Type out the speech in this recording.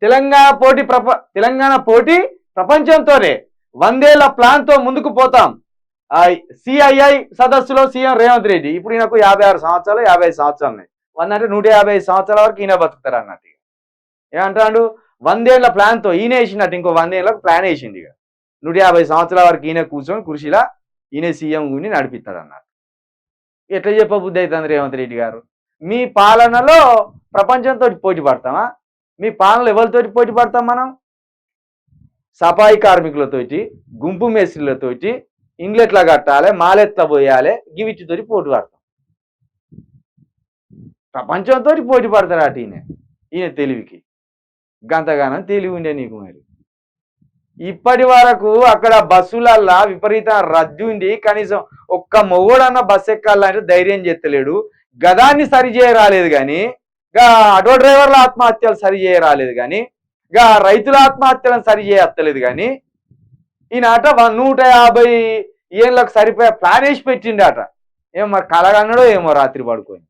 తెలంగాణ పోటీ ప్రపంచంతోనే 100 ఏళ్ల ప్లాన్ తో ముందుకు పోతాం. సిఐఐ సదస్సులో సీఎం రేవంత్ రెడ్డి. ఇప్పుడు ఈయనకు 56 సంవత్సరాలు 55 సంవత్సరాలు ఉన్నాయి. 150 సంవత్సరాల వరకు ఈయన బతుకుతారు అన్నట్టు. ఏమంటాడు 100 ఏళ్ల ప్లాన్ తో ఈయన వేసినట్టు ఇంకో 100 ఏళ్ళకు ప్లాన్ వేసింది. ఇక 150 సంవత్సరాల వరకు ఈయన కూర్చొని కుర్చీలా ఈయన సీఎం గుని నడిపిస్తాడు అన్నట్టు. ఎట్లా చెప్పబుద్ధి అవుతుంది రేవంత్ రెడ్డి గారు? మీ పాలనలో ప్రపంచంతో పోటీ పడతామా? మీ పాలనలో ఎవరితోటి పోటీ పడతాం మనం? సఫాయి కార్మికులతోటి, గుంపు మేస్త్రీలతోటి, ఇండ్లు ఎట్లా కట్టాలి, మాలెట్లా పోయాలి, గివిటితోటి పోటీ పడతాం. ప్రపంచంతో పోటీ పడతాడు అటు ఈయన తెలివికి. గంతగానం తెలివి ఉండే నీకు మరి. ఇప్పటి వరకు అక్కడ బస్సులల్లా విపరీత రద్దీ ఉండి కనీసం ఒక్క మొగోడన్న బస్సు ఎక్కాలంటే ధైర్యం చేస్తలేడు. గదాన్ని సరి చేయరాలేదు కానీ, గా ఆటో డ్రైవర్ల ఆత్మహత్యలు సరి చేయరాలేదు కానీ, గా రైతుల ఆత్మహత్యలను సరి చేయలేదు కానీ, ఈయనట 150 ఏళ్ళకు సరిపోయే ప్లాన్ వేసి పెట్టిండట. ఏమో మరి కలగన్నాడో ఏమో రాత్రి పడుకొని.